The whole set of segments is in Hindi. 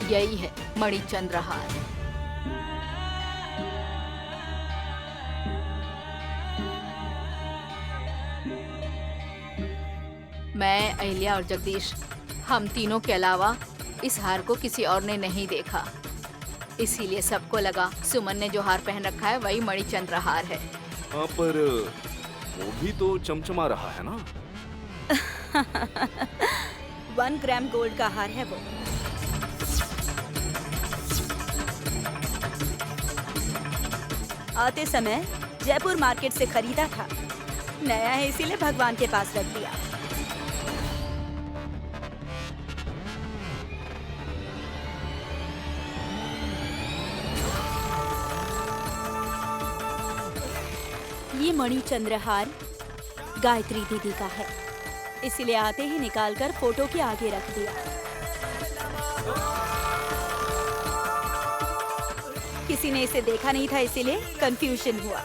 यही है मणिचंद्र हार। मैं, अहिल्या और जगदीश, हम तीनों के अलावा इस हार को किसी और ने नहीं देखा, इसीलिए सबको लगा सुमन ने जो हार पहन रखा है वही मणिचंद्र हार है। हाँ, पर वो भी तो चमचमा रहा है ना। 1 ग्राम गोल्ड का हार है वो। आते समय जयपुर मार्केट से खरीदा था, नया है इसीलिए भगवान के पास रख दिया। ये मणिचंद्र हार गायत्री दीदी का है, इसीलिए आते ही निकालकर फोटो के आगे रख दिया। किसी ने इसे देखा नहीं था इसीलिए कंफ्यूजन हुआ।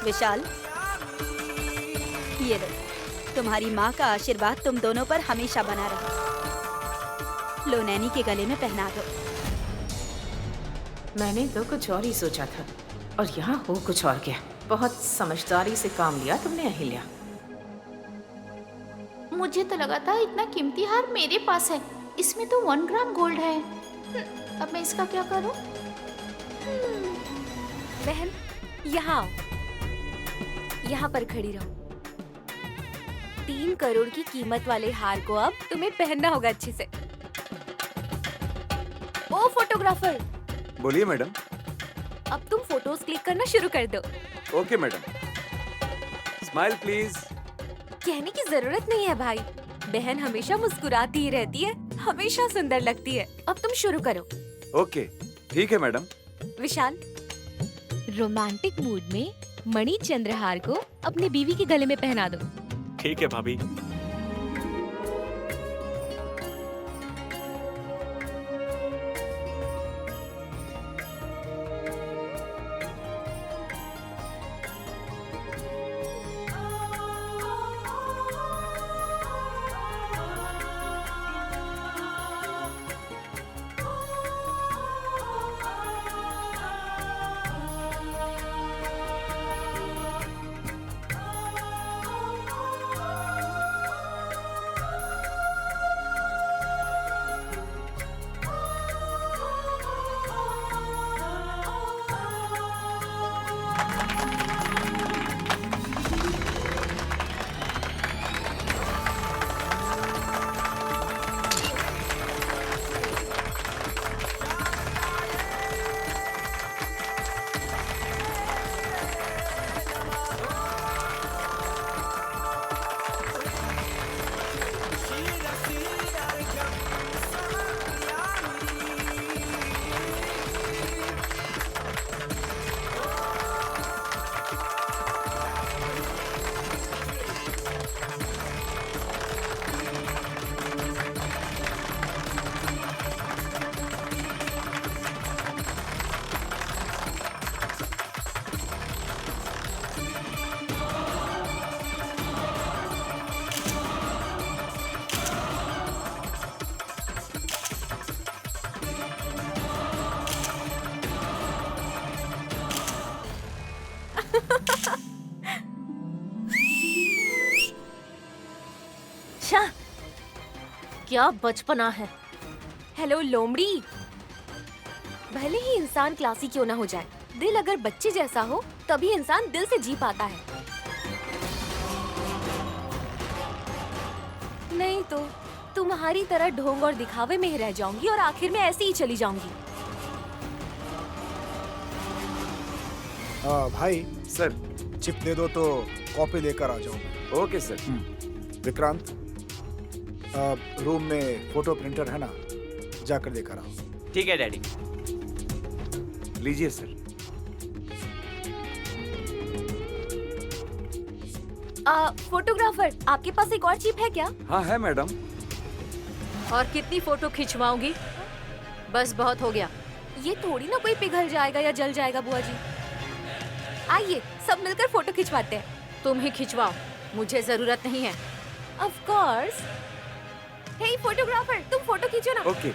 विशाल, ये लो, तुम्हारी माँ का आशीर्वाद तुम दोनों पर हमेशा बना रहे। लो नैनी के गले में पहना दो। मैंने तो कुछ और ही सोचा था और यहाँ हो कुछ और गया। बहुत समझदारी से काम लिया तुमने अहिल्या। मुझे तो लगा था इतना कीमती हार मेरे पास है, इसमें तो 1 ग्राम गोल्ड है। अब मैं इसका क्या करूं? बहन, यहाँ आओ, यहाँ पर खड़ी रहो। 3 करोड़ की कीमत वाले हार को अब तुम्हें पहनना होगा अच्छे से। ओ फोटोग्राफर, बोलिए मैडम। अब तुम फोटोज क्लिक करना शुरू कर दो। Okay madam. Smile please. कहने की जरूरत नहीं है भाई, बहन हमेशा मुस्कुराती ही रहती है, हमेशा सुंदर लगती है। अब तुम शुरू करो। ओके, ठीक है मैडम। विशाल, रोमांटिक मूड में मणिचंद्र हार को अपनी बीवी के गले में पहना दो। ठीक है भाभी। अच्छा, क्या बचपना है। हेलो लोमड़ी, भले ही इंसान क्लासी क्यों ना हो जाए, दिल अगर बच्चे जैसा हो तभी इंसान दिल से जी पाता है। नहीं तो तुम्हारी तरह ढोंग और दिखावे में ही रह जाऊंगी और आखिर में ऐसे ही चली जाऊंगी। भाई सर। चिप दे दो तो कॉपी लेकर आ जाऊँ। Okay sir. विक्रांत, रूम में फोटो प्रिंटर है ना, जाकर लेकर आओ। ठीक है डैडी। लीजिए सर। फोटोग्राफर, आपके पास एक और चिप है क्या? हाँ है मैडम। और कितनी फोटो खिंचवाओगी? बस बहुत हो गया। ये थोड़ी ना कोई पिघल जाएगा या जल जाएगा बुआ जी। आइए सब मिलकर फोटो खिंचवाते हैं। तुम ही खिंचवाओ, मुझे जरूरत नहीं है। Of course. हे फोटोग्राफर, तुम फोटो खींचो ना। ओके।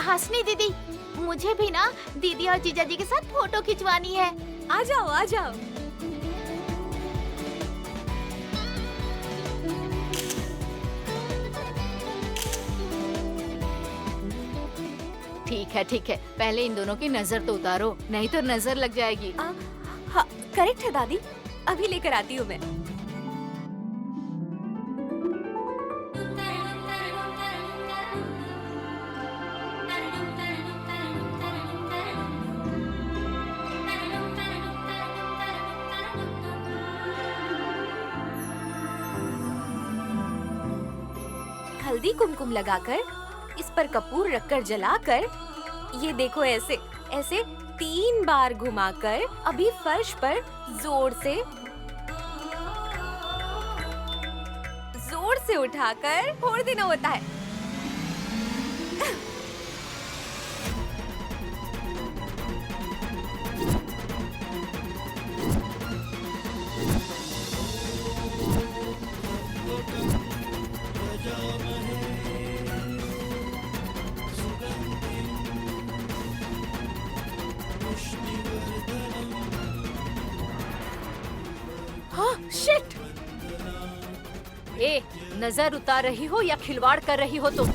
हाशनी दीदी, मुझे भी ना दीदी और जीजा जी के साथ फोटो खिंचवानी है। आ जाओ आ जाओ। ठीक है, पहले इन दोनों की नजर तो उतारो, नहीं तो नजर लग जाएगी। हाँ करेक्ट है दादी, अभी लेकर आती हूँ मैं। हल्दी कुमकुम लगाकर, इस पर कपूर रखकर जलाकर, ये देखो ऐसे ऐसे 3 बार घुमाकर अभी फर्श पर जोर से उठाकर फोड़ देना होता है। हाँ, शिट! ए, नजर उतार रही हो या खिलवाड़ कर रही हो तुम?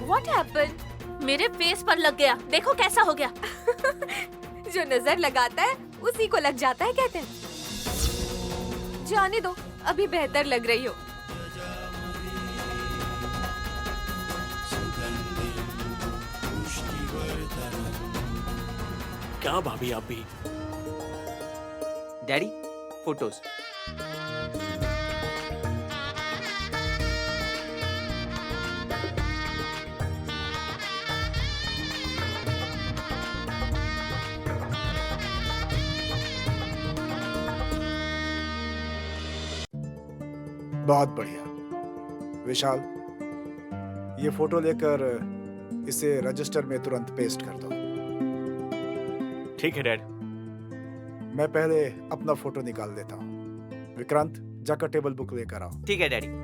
What happened? मेरे फेस पर लग गया, देखो कैसा हो गया। जो नजर लगाता है उसी को लग जाता है कहते हैं। जाने दो, अभी बेहतर लग रही हो। क्या भाभी आप भी? Daddy photos. बहुत बढ़िया विशाल, ये फोटो लेकर इसे रजिस्टर में तुरंत पेस्ट कर दो। ठीक है डैड। मैं पहले अपना फोटो निकाल देता हूँ। विक्रांत, जाकर टेबल बुक लेकर आओ। ठीक है डैडी।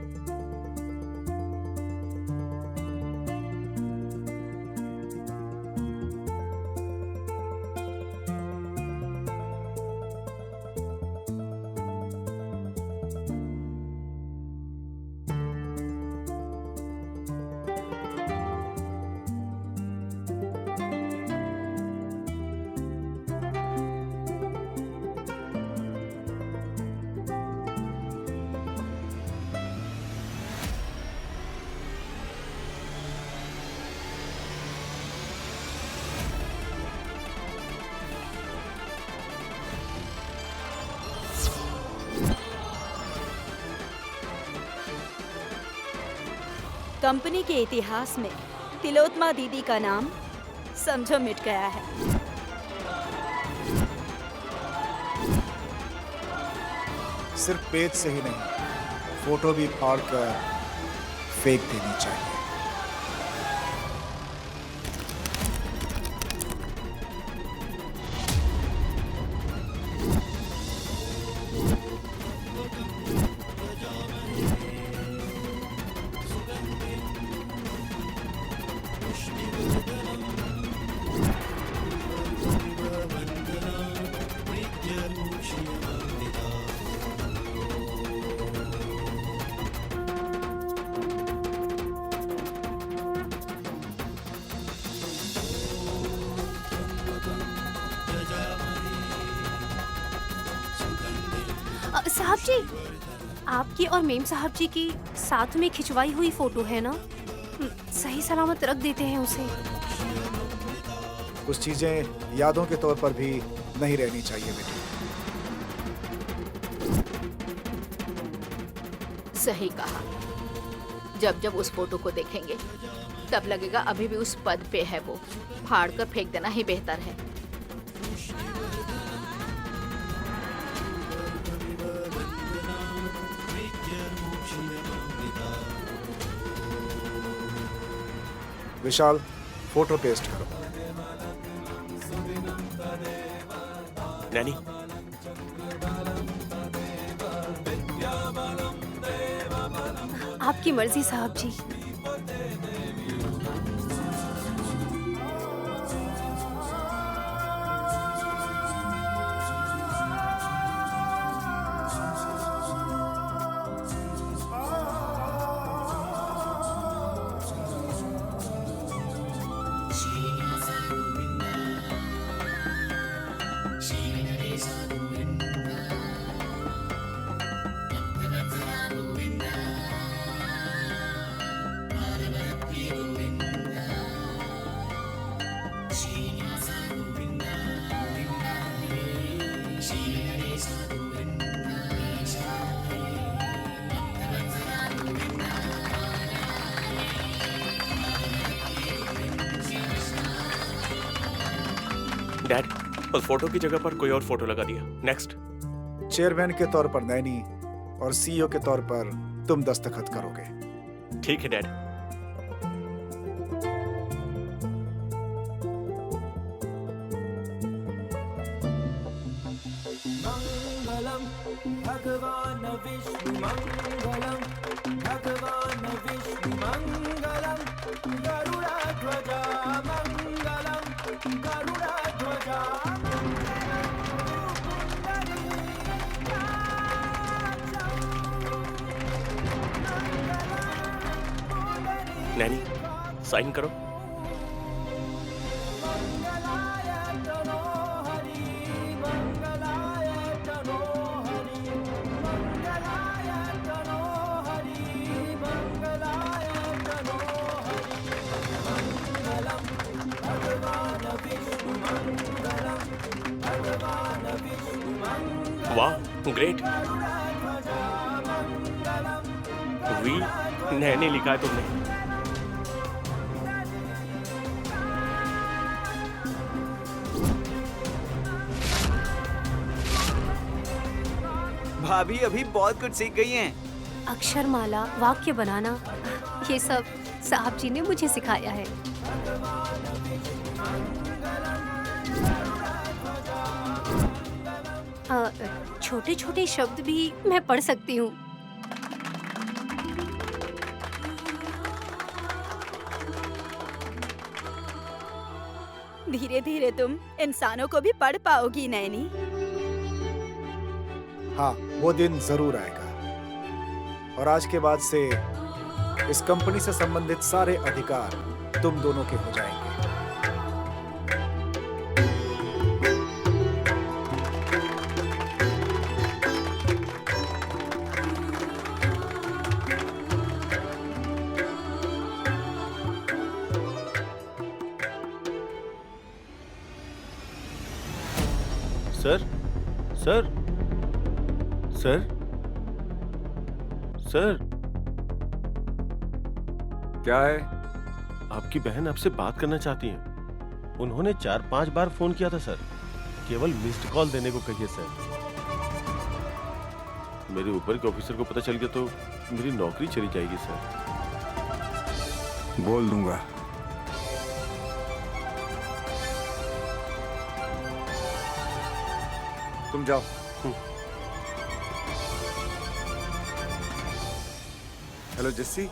कंपनी के इतिहास में तिलोत्मा दीदी का नाम समझो मिट गया है। सिर्फ पेज से ही नहीं, फोटो भी फाड़ कर फेंक देनी चाहिए। साहब जी, आपकी और मेम साहब जी की साथ में खिंचवाई हुई फोटो है ना? सही सलामत रख देते हैं उसे। कुछ चीजें यादों के तौर पर भी नहीं रहनी चाहिए बेटी। सही कहा। जब जब उस फोटो को देखेंगे तब लगेगा अभी भी उस पद पे है वो। फाड़ कर फेंक देना ही बेहतर है। विशाल, फोटो पेस्ट करो। नैनी, आपकी मर्जी साहब जी। डैड, उस फोटो की जगह पर कोई और फोटो लगा दिया। नेक्स्ट। चेयरमैन के तौर पर नैनी और सीईओ के तौर पर तुम दस्तखत करोगे। ठीक है डैड। नैनी, साइन करो। वाह, ग्रेट। वी नैनी लिखा है तुमने। भाभी अभी बहुत कुछ सीख गई हैं। अक्षरमाला, वाक्य बनाना, ये सब साहब जी ने मुझे सिखाया है। छोटे छोटे शब्द भी मैं पढ़ सकती हूँ। धीरे धीरे तुम इंसानों को भी पढ़ पाओगी नैनी। हाँ, वो दिन जरूर आएगा और आज के बाद से इस कंपनी से संबंधित सारे अधिकार तुम दोनों के हो जाएंगे। सर, सर, सर, सर, क्या है? आपकी बहन आपसे बात करना चाहती हैं। उन्होंने 4-5 बार फोन किया था सर। केवल मिस्ड कॉल देने को कहिए सर। मेरे ऊपर के ऑफिसर को पता चल गया तो मेरी नौकरी चली जाएगी सर। बोल दूंगा। तुम जाओ। Hello Jassi.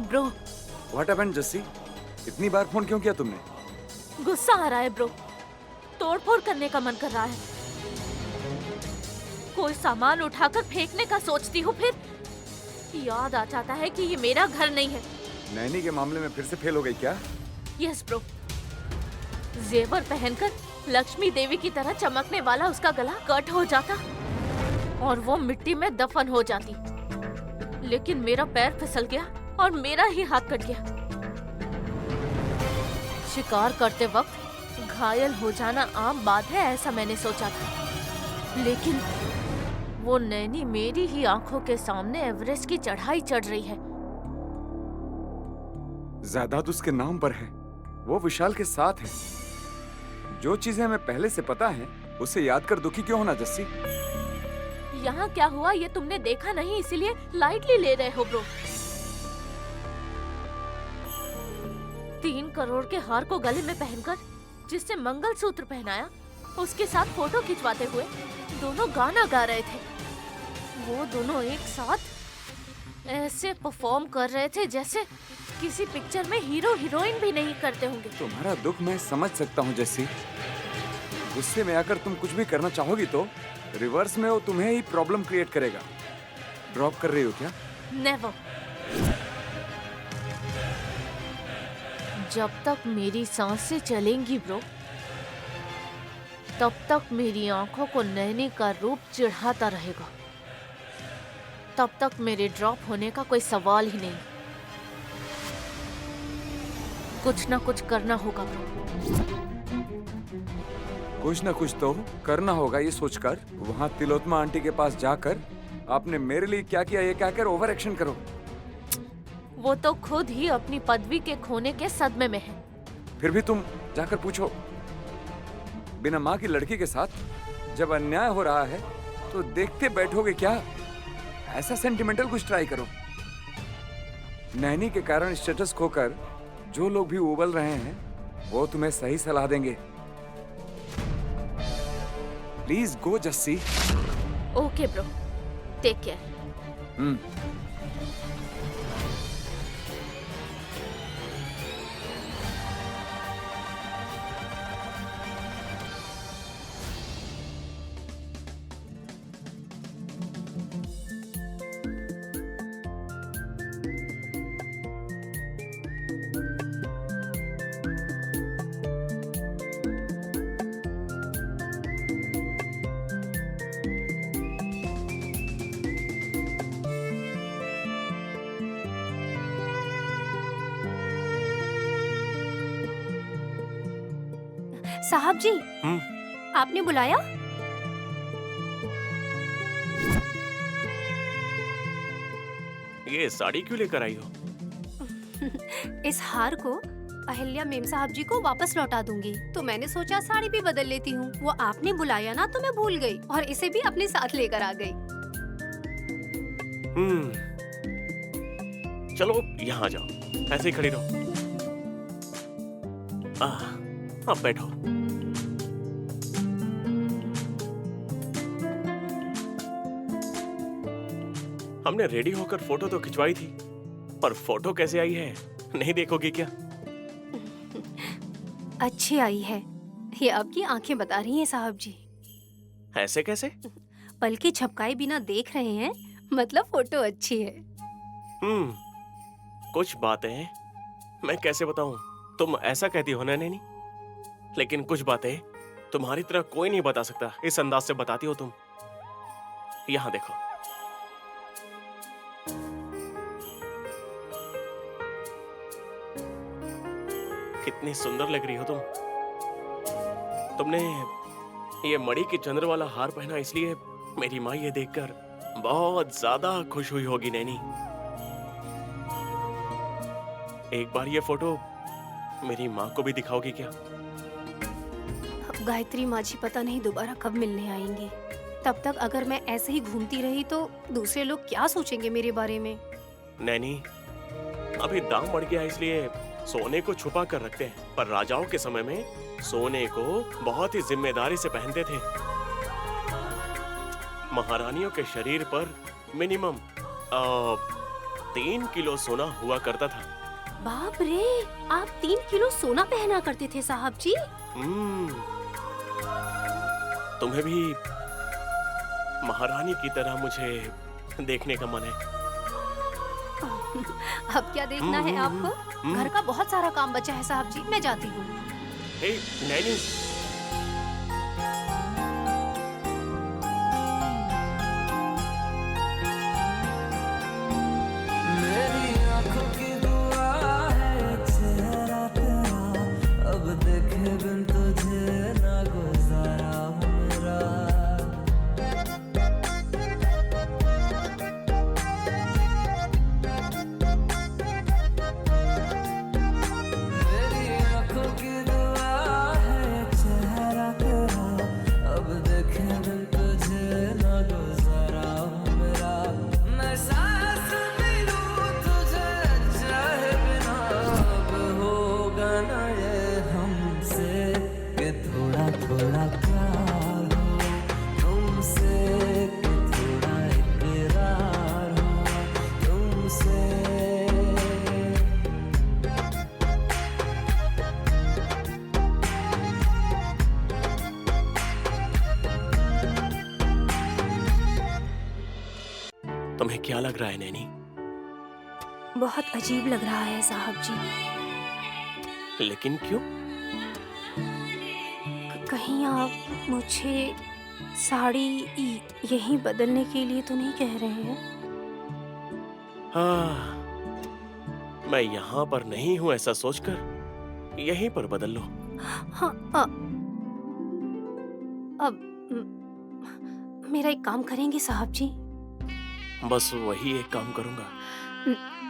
Bro, what happened Jassi? इतनी बार फोन क्यों किया तुमने? गुस्सा आ रहा है ब्रो। तोड़फोड़ करने का मन कर रहा है। कोई सामान उठाकर फेंकने का सोचती हूँ, फिर याद आ जाता है कि ये मेरा घर नहीं है। नैनी के मामले में फिर से फेल हो गई क्या? Yes bro. जेवर पहनकर लक्ष्मी देवी की तरह चमकने वाला उसका गला कट हो जाता और वो मिट्टी में दफन हो जाती, लेकिन मेरा पैर फिसल गया और मेरा ही हाथ कट गया। शिकार करते वक्त घायल हो जाना आम बात है, ऐसा मैंने सोचा था, लेकिन वो नैनी मेरी ही आंखों के सामने एवरेस्ट की चढ़ाई चढ़ रही है। जायदाद उसके नाम पर है, वो विशाल के साथ है। जो चीजें हमें पहले से पता है उसे याद कर दुखी क्यों होना जस्सी? यहाँ क्या हुआ ये तुमने देखा नहीं, इसीलिए लाइटली ले रहे हो ब्रो। 3 करोड़ के हार को गले में पहनकर जिससे मंगलसूत्र पहनाया, उसके साथ फोटो खिंचवाते हुए दोनों गाना गा रहे थे। वो दोनों एक साथ ऐसे परफॉर्म कर रहे थे जैसे किसी पिक्चर में हीरो हीरोइन भी नहीं करते होंगे। तुम्हारा दुख मैं समझ सकता हूँ जस्सी। गुस्से में आकर तुम कुछ भी करना चाहोगी तो रिवर्स में वो तुम्हें ही प्रॉब्लम क्रिएट करेगा। ड्रॉप कर रही हो क्या? नेवर। जब तक मेरी सांसें चलेंगी ब्रो, तब तक मेरी आंखों को नैनी का रूप चिढ़ाता रहेगा। तब तक मेरे ड्रॉप होने का कोई सवाल ही नहीं। कुछ ना कुछ करना होगा ब्रो। कुछ ना कुछ तो करना होगा, ये सोचकर वहाँ तिलोत्मा आंटी के पास जाकर आपने मेरे लिए क्या किया ये कहकर ओवर एक्शन करो। वो तो खुद ही अपनी पदवी के खोने के सदमे में है। फिर भी तुम जाकर पूछो, बिना माँ की लड़की के साथ जब अन्याय हो रहा है तो देखते बैठोगे क्या? ऐसा सेंटिमेंटल कुछ ट्राई करो। नैनी के कारण स्टेटस खोकर जो लोग भी उबल रहे हैं वो तुम्हें सही सलाह देंगे। Please go Jassi. Okay bro, take care. साहब जी, आपने बुलाया? ये साड़ी क्यों लेकर आई हो? इस हार को अहिल्या मेम साहब जी को वापस लौटा दूंगी, तो मैंने सोचा साड़ी भी बदल लेती हूँ। वो आपने बुलाया ना तो मैं भूल गई और इसे भी अपने साथ लेकर आ गई। चलो यहाँ आ जाओ, ऐसे ही खड़ी रहो। अब बैठो। हमने रेडी होकर फोटो तो खिंचवाई थी, पर फोटो कैसे आई है नहीं देखोगी क्या? अच्छी आई है, ये आपकी आंखें बता रही हैं साहब जी। ऐसे कैसे? पलके झपकाए बिना देख रहे हैं, मतलब फोटो अच्छी है। कुछ बातें मैं कैसे बताऊं? तुम ऐसा कहती हो ना नैनी, लेकिन कुछ बातें तुम्हारी तरह कोई नहीं बता सकता। इस अंदाज से बताती हो तुम। यहां देखो। कितनी सुंदर लग रही हो तुम। तुमने ये मणि की चंद्र वाला हार पहना, इसलिए मेरी माँ ये देखकर बहुत ज्यादा खुश हुई होगी नैनी। एक बार ये फोटो मेरी माँ को भी दिखाओगी क्या? गायत्री माँ जी पता नहीं दोबारा कब मिलने आएंगी। तब तक अगर मैं ऐसे ही घूमती रही तो दूसरे लोग क्या सोचेंगे मेरे बारे में। नैनी, अभी दाम बढ़ गया, इसलिए सोने को छुपा कर रखते हैं, पर राजाओं के समय में सोने को बहुत ही जिम्मेदारी से पहनते थे। महारानियों के शरीर पर मिनिमम 3 किलो सोना हुआ करता था। बाप रे, आप 3 किलो सोना पहना करते थे साहब जी? तुम्हें भी महारानी की तरह मुझे देखने का मन है। अब क्या देखना है आपको? घर का बहुत सारा काम बचा है साहब जी, मैं जाती हूँ। नैनी, मेरी आंखों की दुआ है चेहरा तेरा, अब देखे बिन तुझे ना गुजारा हूँ मेरा। तुम्हें क्या लग रहा है नैनी? बहुत अजीब लग रहा है साहब जी। लेकिन क्यों? कहीं आप मुझे साड़ी यहीं बदलने के लिए तो नहीं कह रहे हैं? हाँ, मैं यहाँ पर नहीं हूँ ऐसा सोचकर यहीं पर बदल लो। हाँ, अब मेरा एक काम करेंगे साहब जी? बस वही एक काम करूंगा।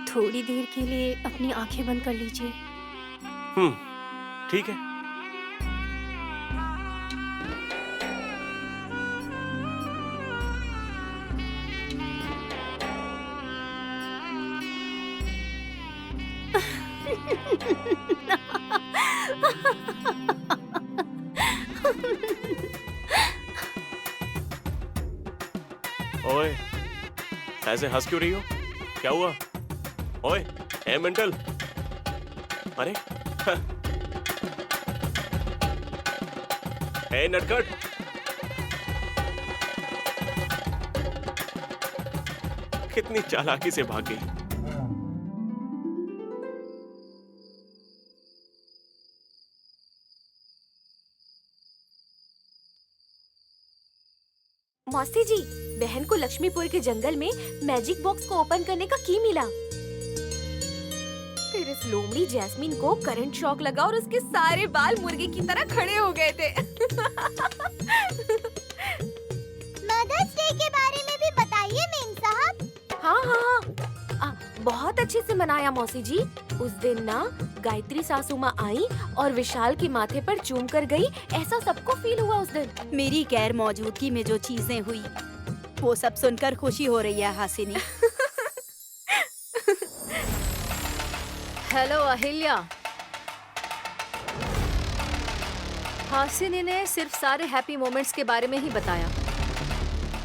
थोड़ी देर के लिए अपनी आंखें बंद कर लीजिए। ठीक है। ओए, ऐसे हंस क्यों रही हो? क्या हुआ? ओए, ए मेंटल। अरे, ए नटखट। कितनी चालाकी से भाग गई। मौसी जी, बहन को लक्ष्मीपुर के जंगल में मैजिक बॉक्स को ओपन करने का की मिला। फिर इस लोमड़ी जैस्मीन को करंट शॉक लगा और उसके सारे बाल मुर्गे की तरह खड़े हो गए थे। मदर्स डे के बारे में भी बताइए मेम साहब। हाँ, बहुत अच्छे से मनाया मौसी जी। उस दिन ना गायत्री सासू माँ आई और विशाल के माथे पर चूम कर गई, ऐसा सबको फील हुआ उस दिन। मेरी गैर मौजूदगी में जो चीजें हुई वो सब सुनकर खुशी हो रही है हासिनी। हेलो अहिल्या। हासिनी ने सिर्फ सारे हैप्पी मोमेंट्स के बारे में ही बताया।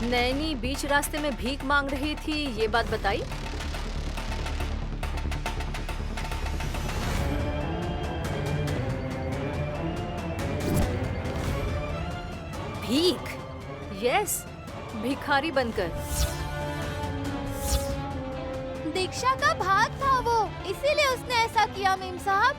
नैनी बीच रास्ते में भीख मांग रही थी, ये बात बताई? भीख? यस, भिखारी बनकर। दीक्षा का भाग था वो, इसीलिए उसने ऐसा किया मेम साहब।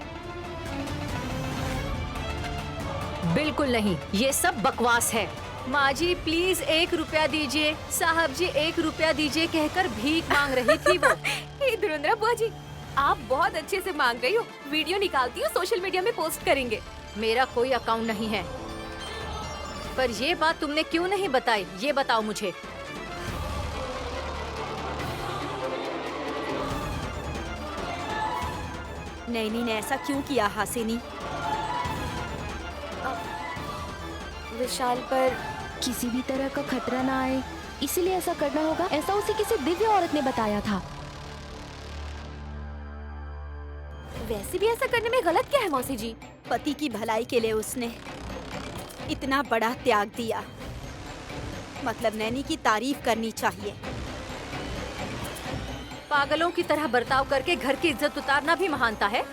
बिल्कुल नहीं, ये सब बकवास है। माँ जी प्लीज 1 रुपया दीजिए, साहब जी 1 रुपया दीजिए कहकर भीख मांग रही थी वो। हे धुरंधरा बुआ जी, आप बहुत अच्छे से मांग रही हो। वीडियो निकालती हूँ, सोशल मीडिया में पोस्ट करेंगे। मेरा कोई अकाउंट नहीं है। पर ये बात तुमने क्यों नहीं बताई, ये बताओ मुझे। नैनी ने ऐसा क्यों किया हासिनी? विशाल पर किसी भी तरह का खतरा ना आए, इसीलिए ऐसा करना होगा। ऐसा उसे किसी दिव्य औरत ने बताया था। वैसे भी ऐसा करने में गलत क्या है मौसी जी? पति की भलाई के लिए उसने इतना बड़ा त्याग दिया, मतलब नैनी की तारीफ करनी चाहिए। पागलों की तरह बर्ताव करके घर की इज्जत उतारना भी महानता है।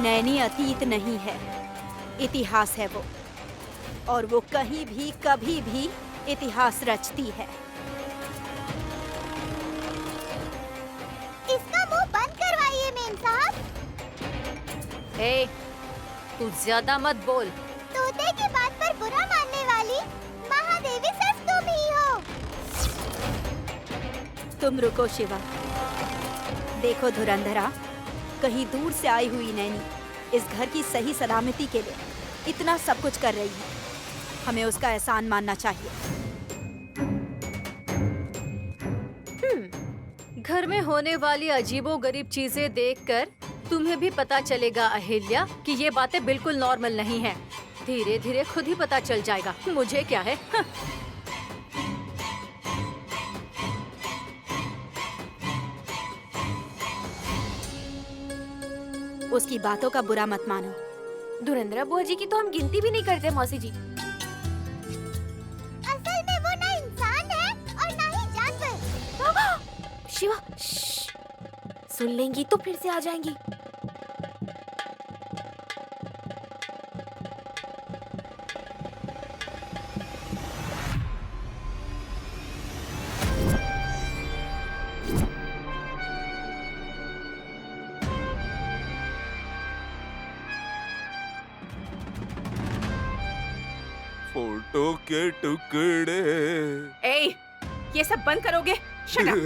नैनी अतीत नहीं है, इतिहास है वो, और वो कहीं भी कभी भी इतिहास रचती है। इसका मुंह बंद करवाइए मेम साहब। ए, तू ज्यादा मत बोल। तोते की बात पर बुरा मानने वाली महादेवी सिर्फ तुम ही हो। तुम रुको शिवा। देखो धुरंधरा, कहीं दूर से आई हुई नैनी इस घर की सही सलामती के लिए इतना सब कुछ कर रही है, हमें उसका एहसान मानना चाहिए। घर में होने वाली अजीबोगरीब चीजें देखकर तुम्हें भी पता चलेगा अहिल्या कि ये बातें बिल्कुल नॉर्मल नहीं हैं। धीरे धीरे खुद ही पता चल जाएगा। मुझे क्या है। उसकी बातों का बुरा मत मानो। धुरंधरा बुआ जी की तो हम गिनती भी नहीं करते मौसी जी। असल में वो ना इंसान है और ना ही जानवर। शिवा, सुन लेंगी तो फिर से आ जाएंगी। फोटो के टुकड़े। ए, ये सब बंद करोगे? Shut up.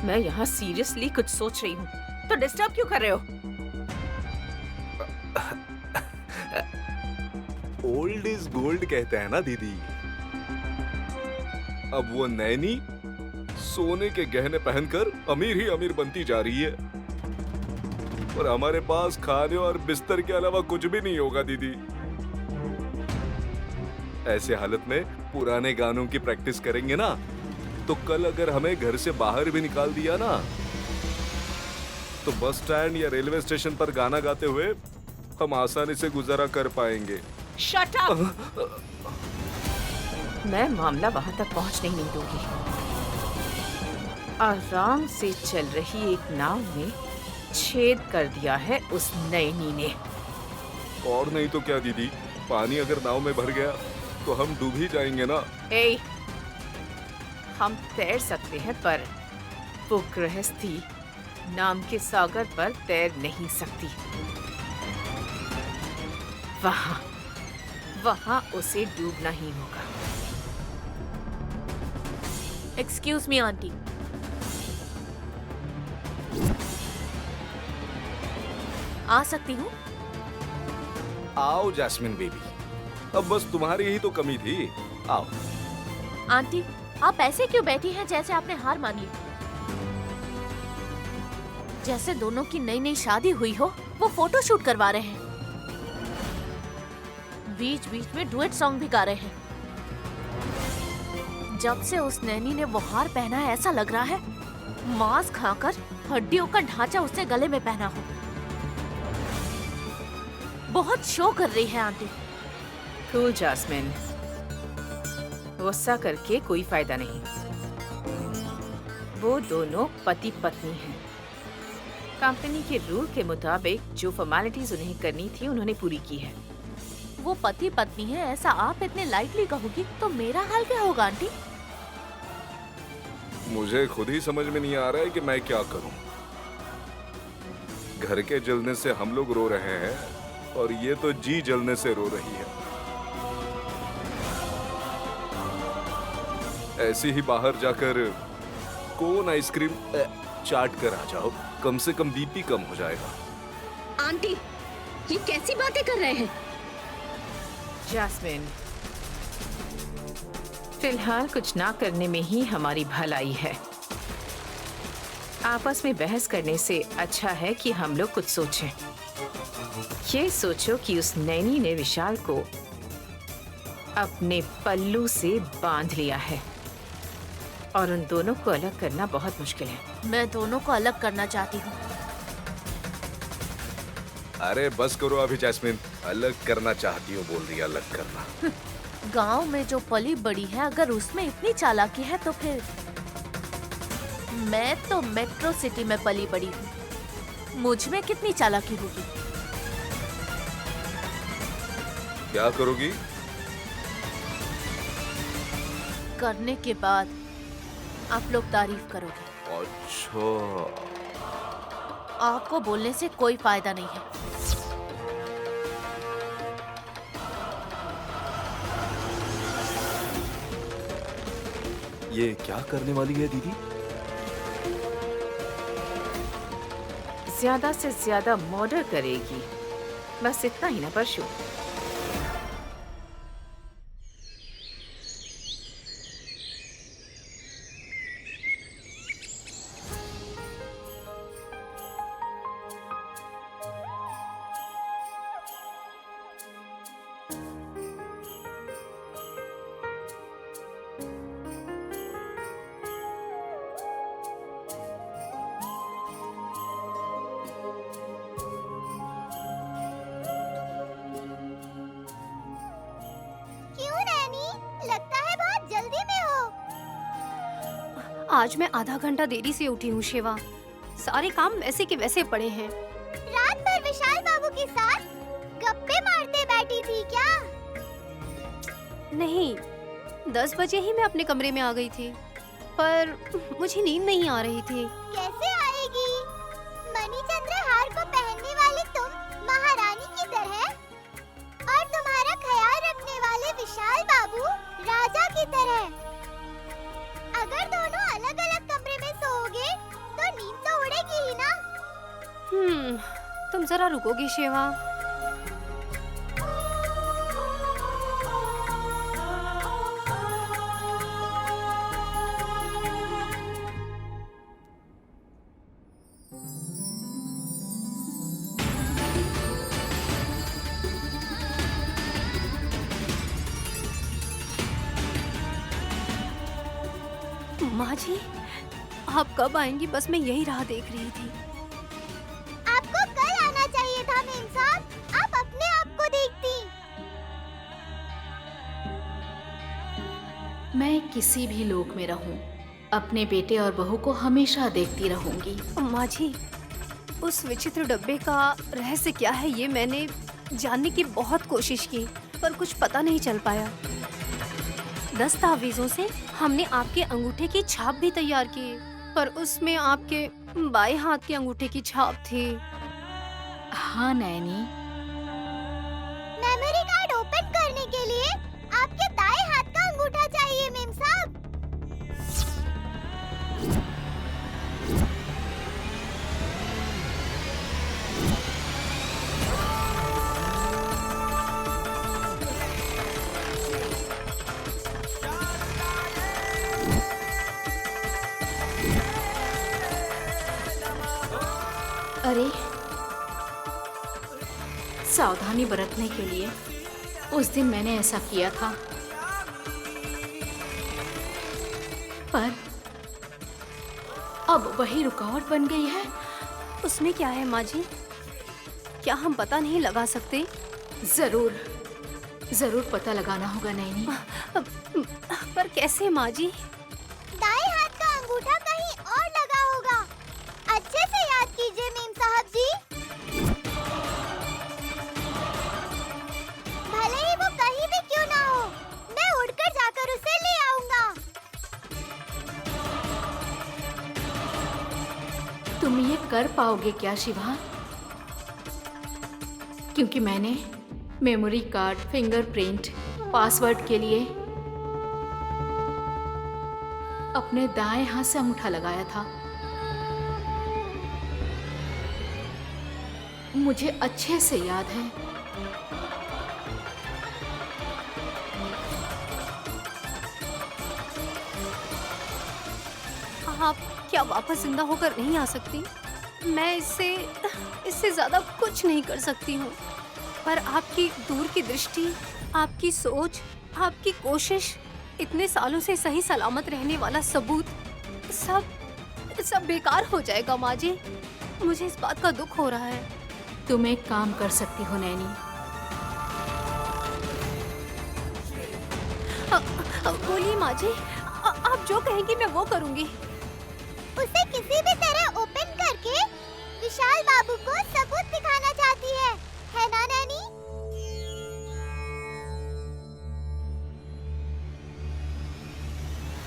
मैं यहाँ सीरियसली कुछ सोच रही हूँ, तो डिस्टर्ब क्यों कर रहे हो? ओल्ड इज गोल्ड कहते हैं ना दीदी। अब वो नैनी सोने के गहने पहनकर अमीर ही अमीर बनती जा रही है, और हमारे पास खाने और बिस्तर के अलावा कुछ भी नहीं होगा दीदी। ऐसे हालत में पुराने गानों की प्रैक्टिस करेंगे ना, तो कल अगर हमें घर से बाहर भी निकाल दिया ना, तो बस स्टैंड या रेलवे स्टेशन पर गाना गाते हुए हम आसानी से गुजारा कर पाएंगे। Shut up. मैं मामला वहां तक पहुंचने ही नहीं दूंगी। आराम से चल रही एक नाव में छेद कर दिया है उस नैनी ने। और नहीं तो क्या दीदी, पानी अगर नाव में भर गया तो हम डूब ही जाएंगे ना। ए, हम तैर सकते हैं, पर वो गृहस्थी नाम के सागर पर तैर नहीं सकती। वहां उसे डूबना ही होगा। Excuse me aunty. आ सकती हूँ? आओ जैस्मिन बेबी, अब बस तुम्हारी ही तो कमी थी। आओ। आंटी, आप ऐसे क्यों बैठी हैं जैसे आपने हार मान ली? जैसे दोनों की नई नई शादी हुई हो। वो फोटो शूट करवा रहे हैं, बीच बीच में डुएट सॉन्ग भी गा रहे हैं। जब से उस नैनी ने वो हार पहना है, ऐसा लग रहा है मांस खाकर हड्डियों का ढांचा उसने गले में पहना हो। बहुत शो कर रही है आंटी। कूल जैस्मिन, गुस्सा करके कोई फायदा नहीं। वो दोनों पति पत्नी हैं। कंपनी के रूल के मुताबिक जो फॉर्मेलिटीज उन्हें करनी थी उन्होंने पूरी की है। वो पति पत्नी है, ऐसा आप इतने लाइटली कहोगी तो मेरा हाल क्या होगा आंटी? मुझे खुद ही समझ में नहीं आ रहा है कि मैं क्या करूं। घर के जलने से हम लोग रो रहे हैं और ये तो जी जलने से रो रही है। ऐसे ही बाहर जाकर कोन आइसक्रीम चाट कर आ जाओ, कम से कम बीपी कम हो जाएगा। आंटी, ये कैसी बातें कर रहे हैं? जैस्मिन, फिलहाल कुछ ना करने में ही हमारी भलाई है। आपस में बहस करने से अच्छा है कि हम लोग कुछ सोचें। ये सोचो कि उस नैनी ने विशाल को अपने पल्लू से बांध लिया है और उन दोनों को अलग करना बहुत मुश्किल है। मैं दोनों को अलग करना चाहती हूँ। अरे बस करो अभी जैस्मिन, अलग करना चाहती हूँ बोल रही है, अलग करना। गांव में जो पली बड़ी है, अगर उसमें इतनी चालाकी है तो फिर मैं तो मेट्रो सिटी में पली बड़ी हूँ, मुझ में कितनी चालाकी होगी? क्या करोगी? करने के बाद आप लोग तारीफ करोगे। अच्छा, आपको बोलने से कोई फायदा नहीं है। ये क्या करने वाली है दीदी? ज्यादा से ज्यादा मर्डर करेगी, बस इतना ही ना परशु। आज मैं आधा घंटा देरी से उठी हूँ शिवा। सारे काम वैसे के वैसे पड़े हैं। रात भर विशाल बाबू के साथ गप्पे मारते बैठी थी क्या? नहीं, 10 बजे ही मैं अपने कमरे में आ गई थी, पर मुझे नींद नहीं आ रही थी। कैसे आएगी? मणिचंद्र हार को पहनने वाली तुम महारानी की तरह जरा रुकोगी शिवा? माँ जी, आप कब आएंगी? बस मैं यही राह देख रही थी। आपको कल आना चाहिए था मेम साहब, आप अपने आप को देखती। मैं किसी भी लोक में रहूं, अपने बेटे और बहू को हमेशा देखती रहूंगी। माँ जी, उस विचित्र डब्बे का रहस्य क्या है ये मैंने जानने की बहुत कोशिश की, पर कुछ पता नहीं चल पाया। दस्तावेजों से हमने आपके अंगूठे की छाप भी तैयार की, पर उसमें आपके बाएं हाथ के अंगूठे की छाप थी। हाँ नैनी, मेमोरी कार्ड ओपन करने के लिए आपके दाएं हाथ का अंगूठा चाहिए मेम साहब। अरे सावधानी बरतने के लिए उस दिन मैंने ऐसा किया था, पर अब वही रुकावट बन गई है। उसमें क्या है माँ जी? क्या हम पता नहीं लगा सकते? जरूर जरूर पता लगाना होगा नैनी। पर कैसे माँ जी? दाएं हाथ का अंगूठा कहीं और लगा होगा, अच्छे से याद कीजिए मेम साहब जी। भले ही वो कहीं भी क्यों ना हो, मैं उड़कर जाकर उसे ले आऊंगा। तुम ये कर पाओगे क्या शिवा? क्योंकि मैंने मेमोरी कार्ड, फिंगरप्रिंट, पासवर्ड के लिए अपने दाएं हाथ से अंगूठा लगाया था। मुझे अच्छे से याद है। आप क्या वापस जिंदा होकर नहीं आ सकती? मैं इससे ज्यादा कुछ नहीं कर सकती हूँ, पर आपकी दूर की दृष्टि, आपकी सोच, आपकी कोशिश, इतने सालों से सही सलामत रहने वाला सबूत, सब बेकार हो जाएगा माँ जी। मुझे इस बात का दुख हो रहा है। तुम एक काम कर सकती हो नैनी। बोलिए माँ जी, आप जो कहेंगी मैं वो करूँगी। उसे किसी भी तरह ओपन करके विशाल बाबू को सबूत दिखाना चाहती है ना नैनी?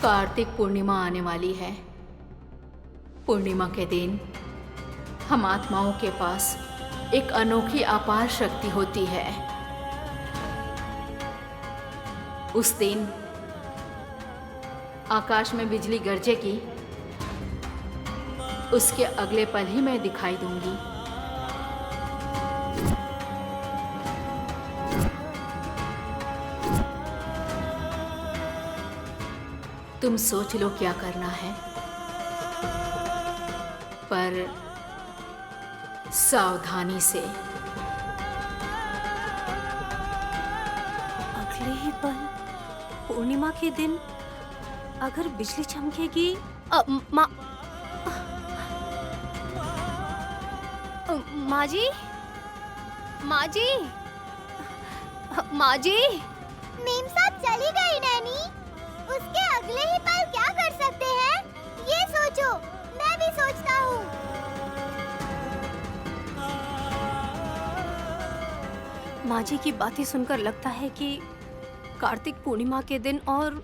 कार्तिक पूर्णिमा आने वाली है। पूर्णिमा के दिन हम आत्माओं के पास एक अनोखी अपार शक्ति होती है। उस दिन आकाश में बिजली गरजेगी, उसके अगले पल ही मैं दिखाई दूंगी। तुम सोच लो क्या करना है, पर सावधानी से। अगले ही पल पूर्णिमा के दिन अगर बिजली चमकेगी, माँ जी, माँ जी, माँ जी। मेम साहब चली गई नैनी। उसके अगले ही पल क्या कर सकते हैं, ये सोचो। मैं भी सोचता हूँ। माँ जी की बातें सुनकर लगता है कि कार्तिक पूर्णिमा के दिन और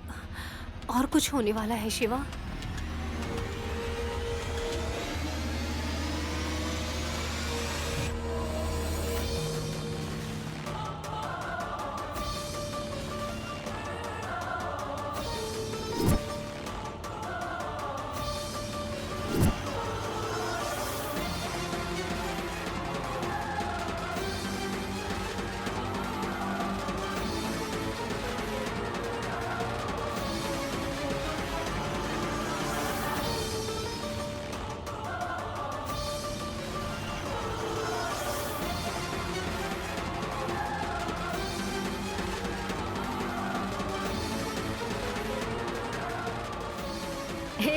कुछ होने वाला है शिवा।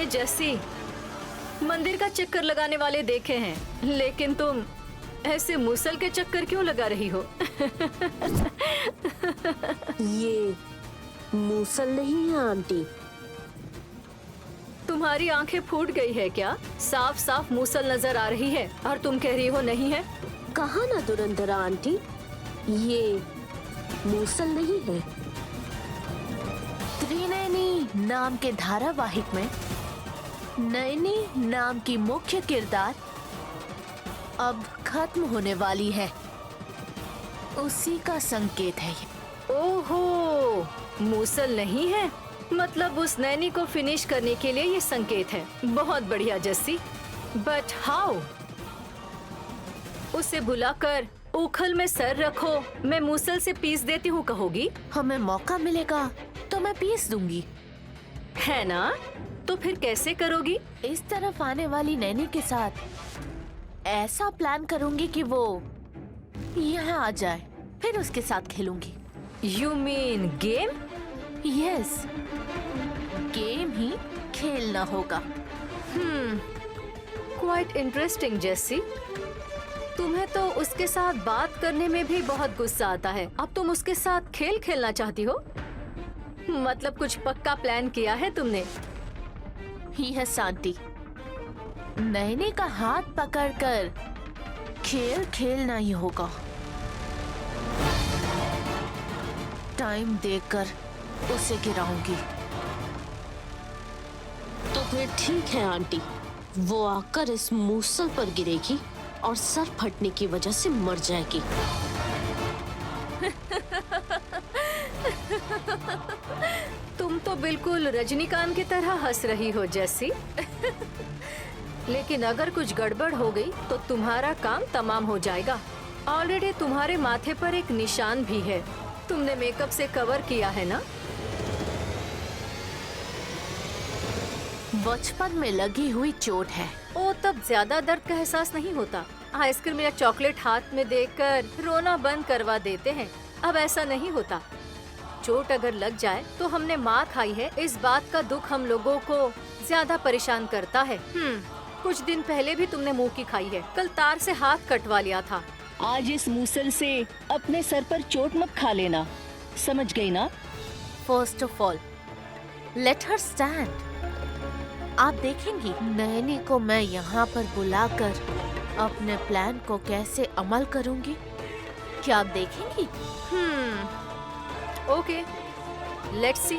मैंने जैसी मंदिर का चक्कर लगाने वाले देखे हैं, लेकिन तुम ऐसे मूसल के चक्कर क्यों लगा रही हो? ये मूसल नहीं है आंटी। तुम्हारी आंखें फूट गई है क्या? साफ साफ मूसल नजर आ रही है और तुम कह रही हो नहीं है। कहा ना धुरंधरा आंटी, ये मूसल नहीं है। त्रिनयनी नाम के धारावाहिक में नयनी नाम की मुख्य किरदार अब खत्म होने वाली है, उसी का संकेत है ये। ओहो, मूसल नहीं है, मतलब उस नैनी को फिनिश करने के लिए ये संकेत है। बहुत बढ़िया जस्सी, बट हाउ? उसे बुलाकर उखल में सर रखो, मैं मूसल से पीस देती हूँ कहोगी? हमें मौका मिलेगा तो मैं पीस दूंगी, है ना? तो फिर कैसे करोगी? इस तरफ आने वाली नैनी के साथ ऐसा प्लान करूंगी कि वो यहाँ आ जाए, फिर उसके साथ खेलूंगी। You mean गेम? यस, गेम ही खेलना होगा। Quite interesting Jessie. तुम्हें तो उसके साथ बात करने में भी बहुत गुस्सा आता है, अब तुम उसके साथ खेल खेलना चाहती हो? मतलब कुछ पक्का प्लान किया है तुमने? यस आंटी, नैनी का हाथ पकड़कर खेल खेलना ही होगा। टाइम देखकर उसे गिराऊंगी। तो फिर ठीक है आंटी, वो आकर इस मूसल पर गिरेगी और सर फटने की वजह से मर जाएगी। तुम तो बिल्कुल रजनीकांत की तरह हंस रही हो जैसी। लेकिन अगर कुछ गड़बड़ हो गई तो तुम्हारा काम तमाम हो जाएगा। ऑलरेडी तुम्हारे माथे पर एक निशान भी है, तुमने मेकअप से कवर किया है ना? बचपन में लगी हुई चोट है। ओ, तब ज्यादा दर्द का एहसास नहीं होता। आइसक्रीम या चॉकलेट हाथ में देकर रोना बंद करवा देते हैं, अब ऐसा नहीं होता। चोट अगर लग जाए तो हमने मार खाई है, इस बात का दुख हम लोगों को ज्यादा परेशान करता है। कुछ दिन पहले भी तुमने मुंह की खाई है, कल तार से हाथ कटवा लिया था। आज इस मूसल से अपने सर पर चोट मत खा लेना, समझ गई ना? First of all let her stand. आप देखेंगी नैनी को मैं यहाँ पर बुलाकर अपने प्लान को कैसे अमल करूँगी, क्या आप देखेंगी? Okay, let's see.